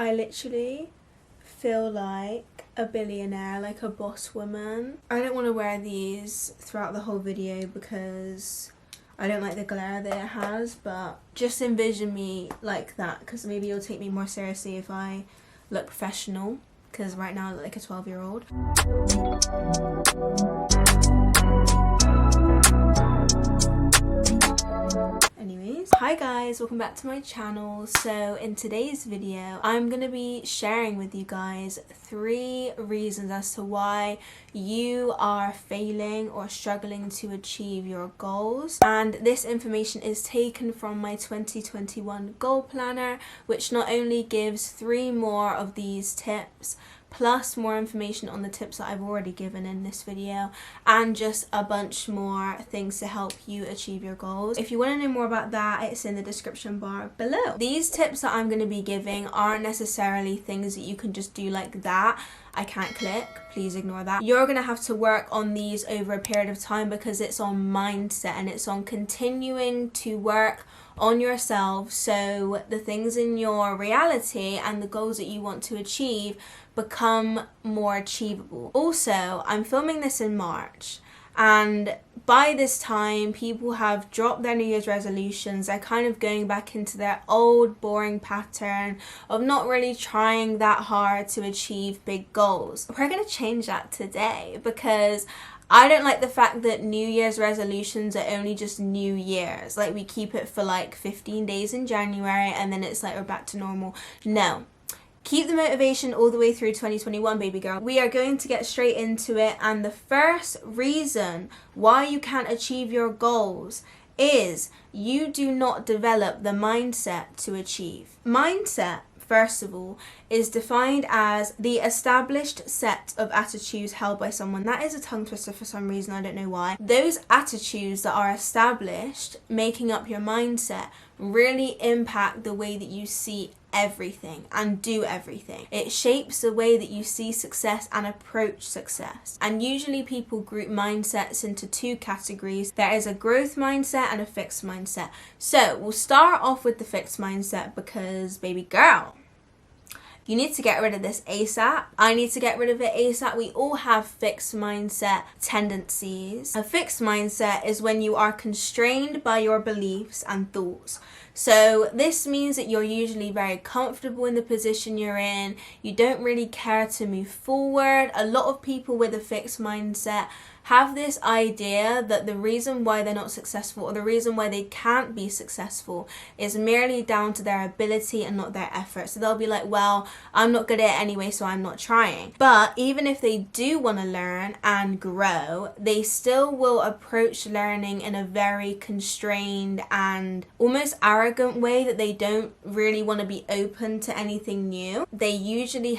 I literally feel like a billionaire, like a boss woman. I don't want to wear these throughout the whole video because I don't like the glare that it has, but just envision me like that because maybe you'll take me more seriously if I look professional, because right now I look like a 12-year-old. Anyways, hi guys, welcome back to my channel. So in today's video I'm gonna be sharing with you guys 3 reasons as to why you are failing or struggling to achieve your goals, and this information is taken from my 2021 goal planner, which not only gives 3 more of these tips plus more information on the tips that I've already given in this video, and just a bunch more things to help you achieve your goals. If you want to know more about that, it's in the description bar below. These tips that I'm going to be giving aren't necessarily things that you can just do like that. I can't click, please ignore that. You're going to have to work on these over a period of time because it's on mindset and it's on continuing to work on yourself so the things in your reality and the goals that you want to achieve become more achievable. Also, I'm filming this in March, and by this time people have dropped their New Year's resolutions. They're kind of going back into their old boring pattern of not really trying that hard to achieve big goals. We're going to change that today because I don't like the fact that New Year's resolutions are only just New Year's. Like, we keep it for like 15 days in January and then it's like we're back to normal. No. Keep the motivation all the way through 2021, baby girl. We are going to get straight into it, and the first reason why you can't achieve your goals is you do not develop the mindset to achieve. Mindset, first of all, is defined as the established set of attitudes held by someone. That is a tongue twister for some reason, I don't know why. Those attitudes that are established, making up your mindset, really impact the way that you see everything and do everything. It shapes the way that you see success and approach success. And usually people group mindsets into 2 categories. There is a growth mindset and a fixed mindset. So we'll start off with the fixed mindset because, baby girl, you need to get rid of this ASAP. I need to get rid of it ASAP. We all have fixed mindset tendencies. A fixed mindset is when you are constrained by your beliefs and thoughts. So this means that you're usually very comfortable in the position you're in. You don't really care to move forward. A lot of people with a fixed mindset have this idea that the reason why they're not successful, or the reason why they can't be successful, is merely down to their ability and not their effort. So they'll be like, well, I'm not good at it anyway, so I'm not trying. But even if they do want to learn and grow, they still will approach learning in a very constrained and almost arrogant way, that they don't really want to be open to anything new. They usually,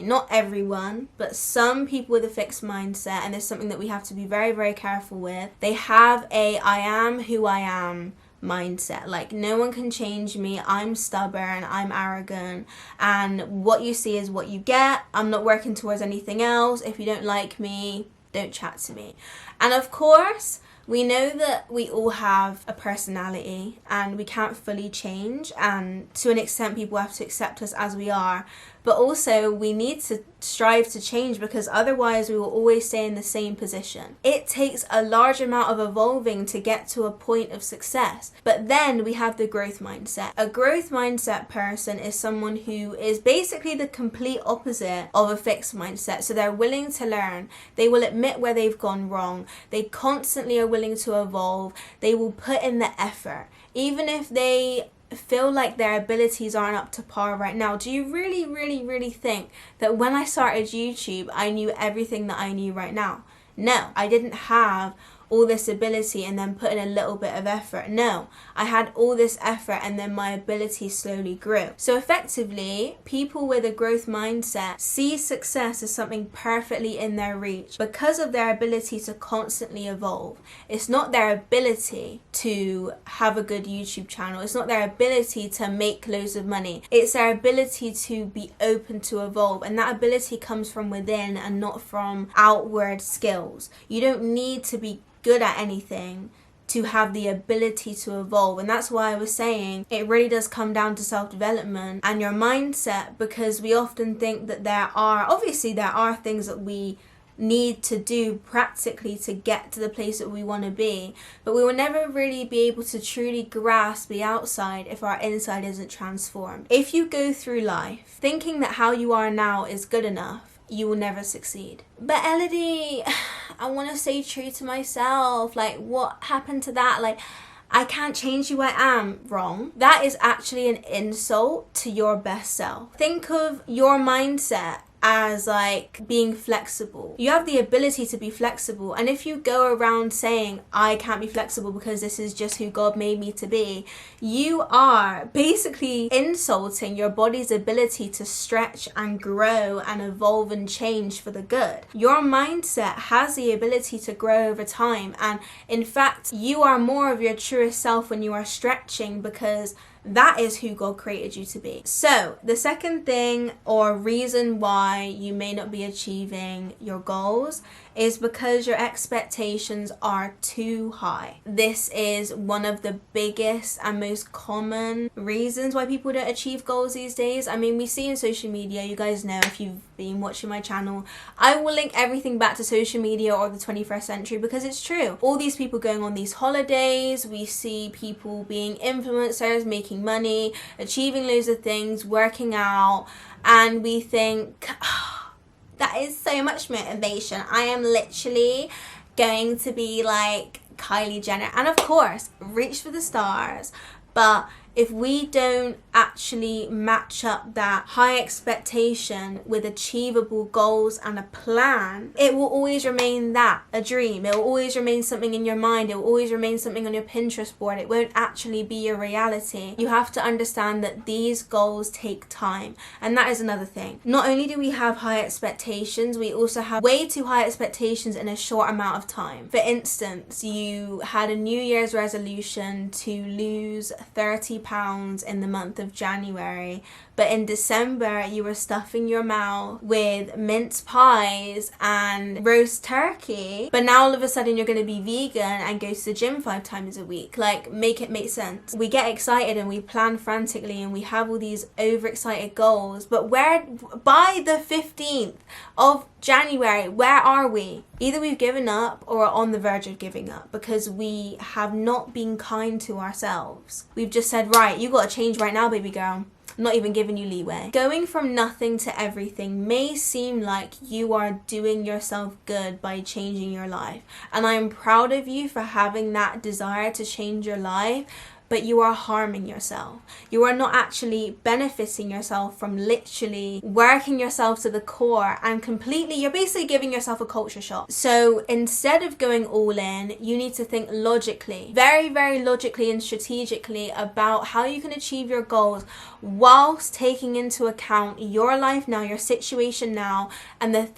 not everyone, but some people with a fixed mindset, and there's something that we have to be very, very careful with, they have a I am who I am mindset. Like, no one can change me, I'm stubborn, I'm arrogant, and what you see is what you get. I'm not working towards anything else. If you don't like me, don't chat to me. And of course, we know that we all have a personality and we can't fully change, and to an extent people have to accept us as we are, but also we need to strive to change because otherwise we will always stay in the same position. It takes a large amount of evolving to get to a point of success. But then we have the growth mindset. A growth mindset person is someone who is basically the complete opposite of a fixed mindset. So they're willing to learn. They will admit where they've gone wrong. They constantly are willing to evolve. They will put in the effort. Even if they feel like their abilities aren't up to par right now. Do you really think that when I started YouTube I knew everything that I knew right now? No, I didn't have all this ability and then put in a little bit of effort. No, I had all this effort and then my ability slowly grew. So effectively, people with a growth mindset see success as something perfectly in their reach because of their ability to constantly evolve. It's not their ability to have a good YouTube channel. It's not their ability to make loads of money. It's their ability to be open to evolve, and that ability comes from within and not from outward skills. You don't need to be good at anything to have the ability to evolve. And that's why I was saying it really does come down to self-development and your mindset, because we often think that there are things that we need to do practically to get to the place that we want to be, but we will never really be able to truly grasp the outside if our inside isn't transformed. If you go through life thinking that how you are now is good enough, you will never succeed. But Elodie, I want to stay true to myself. Like, what happened to that? Like, I can't change who I am. Wrong. That is actually an insult to your best self. Think of your mindset as like being flexible. You have the ability to be flexible, and if you go around saying I can't be flexible because this is just who God made me to be, you are basically insulting your body's ability to stretch and grow and evolve and change for the good. Your mindset has the ability to grow over time, and in fact you are more of your truest self when you are stretching, because that is who God created you to be. So the second thing or reason why you may not be achieving your goals is because your expectations are too high. This is one of the biggest and most common reasons why people don't achieve goals these days. I mean, we see in social media, you guys know if you've been watching my channel, I will link everything back to social media or the 21st century, because it's true. All these people going on these holidays, we see people being influencers, making money, achieving loads of things, working out, and we think, that is so much motivation. I am literally going to be like Kylie Jenner. And of course, reach for the stars. But if we don't actually match up that high expectation with achievable goals and a plan, it will always remain that, a dream. It will always remain something in your mind. It will always remain something on your Pinterest board. It won't actually be your reality. You have to understand that these goals take time. And that is another thing. Not only do we have high expectations, we also have way too high expectations in a short amount of time. For instance, you had a New Year's resolution to lose 30 pounds in the month of January, but in December you were stuffing your mouth with mince pies and roast turkey, but now all of a sudden you're going to be vegan and go to the gym 5 times a week. Like, make it make sense. We get excited and we plan frantically and we have all these overexcited goals, but where by the 15th of January, where are we? Either we've given up or are on the verge of giving up, because we have not been kind to ourselves. We've just said, right, you got to change right now, baby girl. I'm not even giving you leeway. Going from nothing to everything may seem like you are doing yourself good by changing your life. And I am proud of you for having that desire to change your life, but you are harming yourself. You are not actually benefiting yourself from literally working yourself to the core and completely, you're basically giving yourself a culture shock. So instead of going all in, you need to think logically, very, very logically and strategically about how you can achieve your goals whilst taking into account your life now, your situation now, and the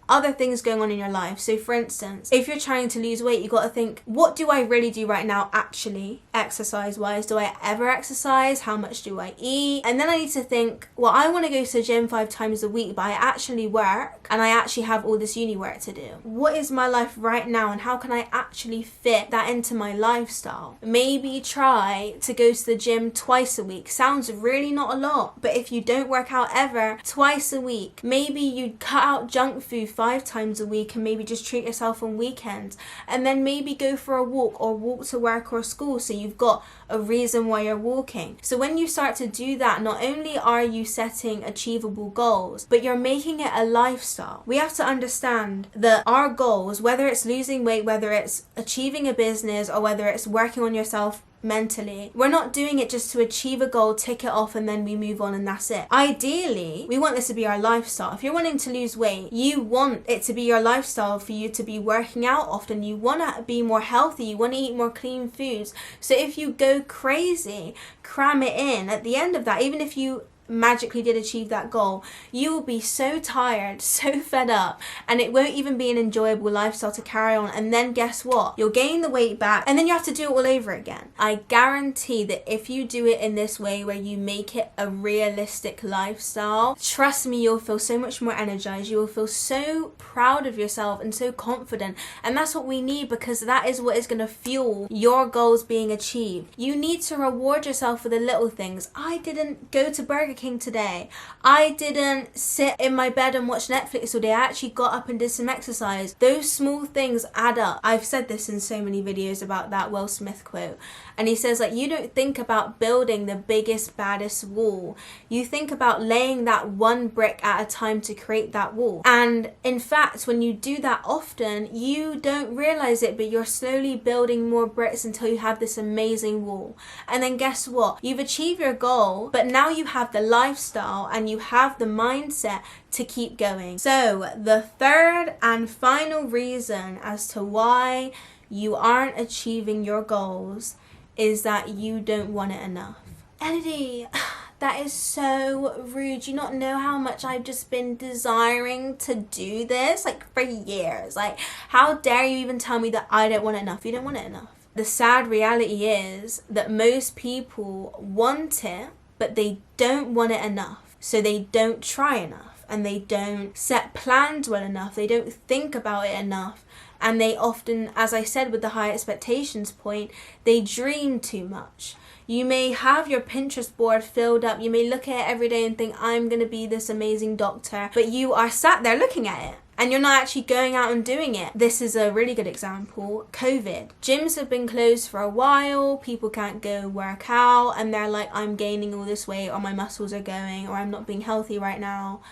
other things going on in your life. So for instance, if you're trying to lose weight, you got to think, what do I really do right now actually, exercise wise? Do I ever exercise? How much do I eat? And then I need to think, well, I want to go to the gym 5 times a week, but I actually work and I actually have all this uni work to do. What is my life right now and how can I actually fit that into my lifestyle? Maybe try to go to the gym twice a week. Sounds really not a lot, but if you don't work out ever, twice a week. Maybe you cut out junk food 5 times a week and maybe just treat yourself on weekends, and then maybe go for a walk or walk to work or school, so you've got a reason why you're walking. So when you start to do that, not only are you setting achievable goals, but you're making it a lifestyle. We have to understand that our goals, whether it's losing weight, whether it's achieving a business, or whether it's working on yourself mentally, we're not doing it just to achieve a goal, tick it off, and then we move on and that's it. Ideally, we want this to be our lifestyle. If you're wanting to lose weight, you want it to be your lifestyle, for you to be working out often. You want to be more healthy. You want to eat more clean foods. So if you go crazy, cram it in. At the end of that, even if you magically did achieve that goal, you will be so tired, so fed up, and it won't even be an enjoyable lifestyle to carry on. And then guess what? You'll gain the weight back and then you have to do it all over again. I guarantee that if you do it in this way where you make it a realistic lifestyle, trust me, you'll feel so much more energized. You will feel so proud of yourself and so confident. And that's what we need, because that is what is going to fuel your goals being achieved. You need to reward yourself for the little things. I didn't go to Burger King today. I didn't sit in my bed and watch Netflix all day. I actually got up and did some exercise. Those small things add up. I've said this in so many videos about that Will Smith quote. And he says, like, you don't think about building the biggest, baddest wall. You think about laying that one brick at a time to create that wall. And in fact, when you do that often, you don't realize it, but you're slowly building more bricks until you have this amazing wall. And then guess what? You've achieved your goal, but now you have the lifestyle and you have the mindset to keep going. So the third and final reason as to why you aren't achieving your goals is that you don't want it enough. Elodie, that is so rude. Do you not know how much I've just been desiring to do this, like, for years? Like, how dare you even tell me that I don't want it enough? You don't want it enough. The sad reality is that most people want it, but they don't want it enough. So they don't try enough, and they don't set plans well enough. They don't think about it enough. And they often, as I said with the high expectations point, they dream too much. You may have your Pinterest board filled up. You may look at it every day and think, I'm going to be this amazing doctor. But you are sat there looking at it and you're not actually going out and doing it. This is a really good example. COVID. Gyms have been closed for a while. People can't go work out. And they're like, I'm gaining all this weight, or my muscles are going, or I'm not being healthy right now.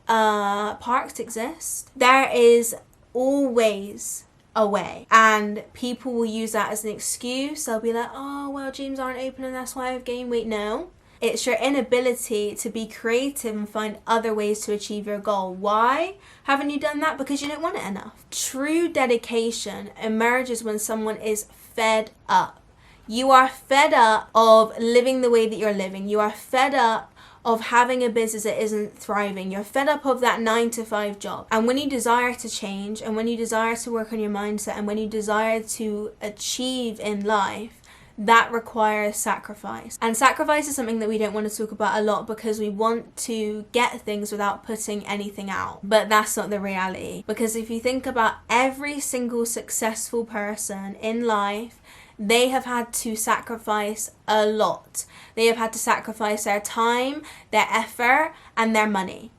Parks exist. There is always a way, and people will use that as an excuse. They'll be like, oh well, gyms aren't open and that's why I've gained weight. No, it's your inability to be creative and find other ways to achieve your goal. Why haven't you done that? Because you don't want it enough. True dedication emerges when someone is fed up. You are fed up of living the way that you're living. You are fed up of having a business that isn't thriving. You're fed up of that 9-to-5 job. And when you desire to change, and when you desire to work on your mindset, and when you desire to achieve in life, that requires sacrifice. And sacrifice is something that we don't want to talk about a lot, because we want to get things without putting anything out. But that's not the reality. Because if you think about every single successful person in life, they have had to sacrifice a lot. They have had to sacrifice their time, their effort, and their money.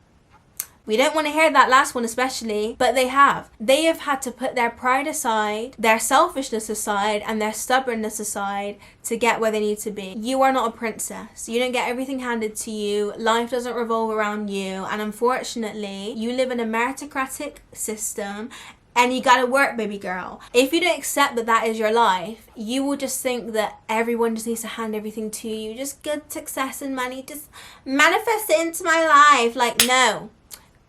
We don't want to hear that last one especially, but they have. They have had to put their pride aside, their selfishness aside, and their stubbornness aside to get where they need to be. You are not a princess. You don't get everything handed to you. Life doesn't revolve around you. And unfortunately, you live in a meritocratic system, and you gotta work, baby girl. If you don't accept that that is your life, you will just think that everyone just needs to hand everything to you. Just good success and money, just manifest it into my life. Like, no.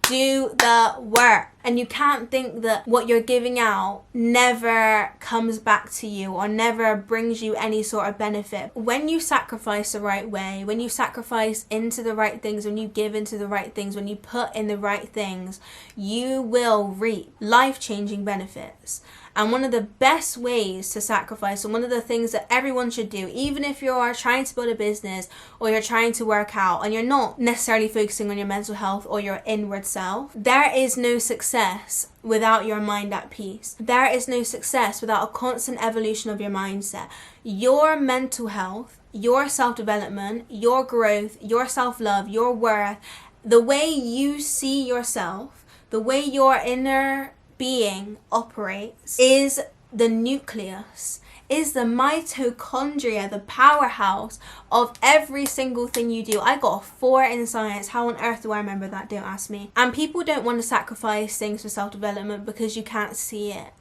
Do the work. And you can't think that what you're giving out never comes back to you or never brings you any sort of benefit. When you sacrifice the right way, when you sacrifice into the right things, when you give into the right things, when you put in the right things, you will reap life-changing benefits. And one of the best ways to sacrifice, and one of the things that everyone should do, even if you're trying to build a business or you're trying to work out and you're not necessarily focusing on your mental health or your inward self, there is no success without your mind at peace. There is no success without a constant evolution of your mindset. Your mental health, your self-development, your growth, your self-love, your worth, the way you see yourself, the way your inner being operates is the nucleus, is the mitochondria, the powerhouse of every single thing you do. I got a 4 in science. How on earth do I remember that? Don't ask me. And people don't want to sacrifice things for self-development because you can't see it.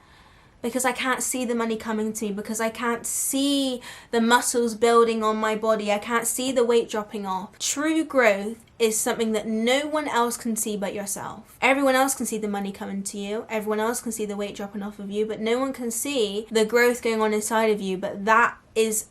because I can't see the money coming to me, because I can't see the muscles building on my body, I can't see the weight dropping off. True growth is something that no one else can see but yourself. Everyone else can see the money coming to you, everyone else can see the weight dropping off of you, but no one can see the growth going on inside of you. But that is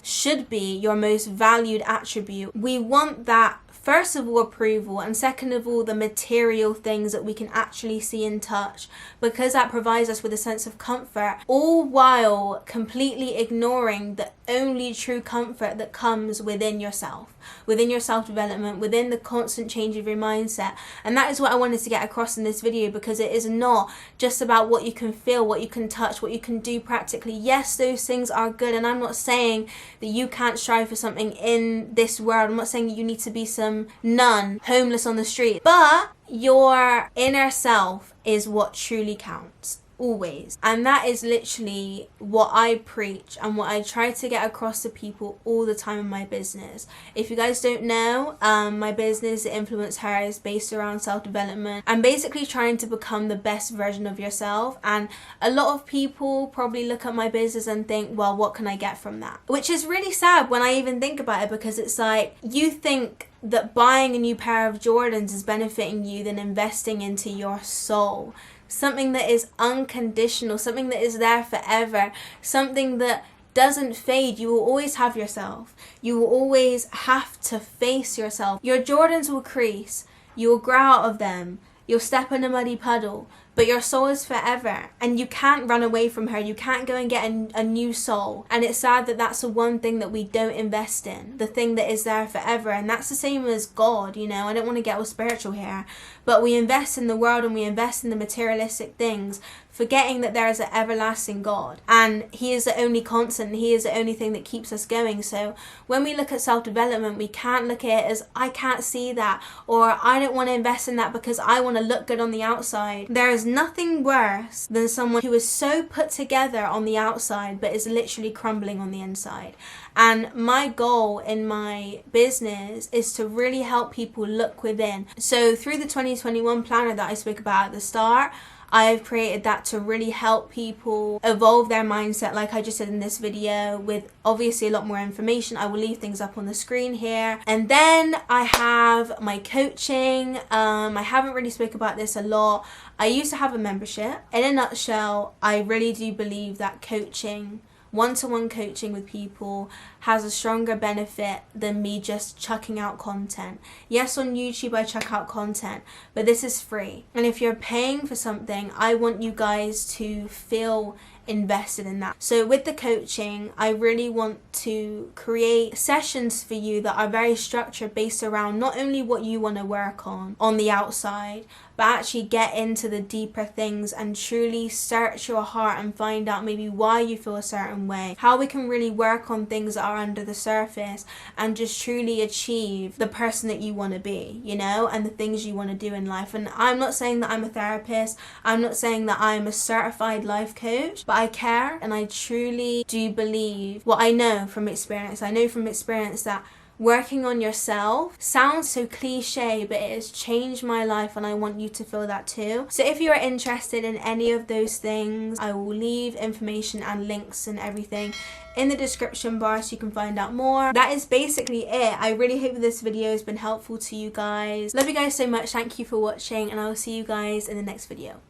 should be your most valued attribute. We want that, first of all, approval, and second of all, the material things that we can actually see and touch, because that provides us with a sense of comfort, all while completely ignoring the only true comfort that comes within yourself, within your self-development, within the constant change of your mindset. And that is what I wanted to get across in this video, because it is not just about what you can feel, what you can touch, what you can do practically. Yes, those things are good, and I'm not saying that you can't strive for something in this world. I'm not saying that you need to be some nun homeless on the street, but your inner self is what truly counts. Always. And that is literally what I preach and what I try to get across to people all the time in my business. If you guys don't know, my business, InfluenceHER, is based around self-development and basically trying to become the best version of yourself. And a lot of people probably look at my business and think, well, what can I get from that? Which is really sad when I even think about it, because it's like, you think that buying a new pair of Jordans is benefiting you than investing into your soul. Something that is unconditional, something that is there forever, something that doesn't fade. You will always have yourself. You will always have to face yourself. Your Jordans will crease. You will grow out of them. You'll step in a muddy puddle. But your soul is forever, and you can't run away from her. You can't go and get a new soul. And it's sad that that's the one thing that we don't invest in, the thing that is there forever. And that's the same as God, you know. I don't want to get all spiritual here, but we invest in the world and we invest in the materialistic things, forgetting that there is an everlasting God, and He is the only constant. He is the only thing that keeps us going. So when we look at self-development, we can't look at it as, I can't see that, or I don't want to invest in that because I want to look good on the outside. There is nothing worse than someone who is so put together on the outside but is literally crumbling on the inside. And my goal in my business is to really help people look within. So through the 2021 planner that I spoke about at the start, I've created that to really help people evolve their mindset, like I just said in this video, with obviously a lot more information. I will leave things up on the screen here. And then I have my coaching. I haven't really spoke about this a lot. I used to have a membership. In a nutshell, I really do believe that coaching, one-to-one coaching with people, has a stronger benefit than me just chucking out content. Yes, on YouTube I chuck out content, but this is free. And if you're paying for something, I want you guys to feel invested in that. So with the coaching, I really want to create sessions for you that are very structured, based around not only what you want to work on the outside, but actually get into the deeper things and truly search your heart and find out maybe why you feel a certain way, how we can really work on things that are under the surface and just truly achieve the person that you want to be, you know, and the things you want to do in life. And I'm not saying that I'm a therapist, I'm not saying that I'm a certified life coach, but I care, and I truly do believe what I know from experience. I know from experience that working on yourself sounds so cliche, but it has changed my life, and I want you to feel that too. So if you are interested in any of those things, I will leave information and links and everything in the description bar so you can find out more. That is basically it. I really hope this video has been helpful to you guys. Love you guys so much. Thank you for watching, and I will see you guys in the next video.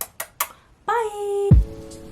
Bye!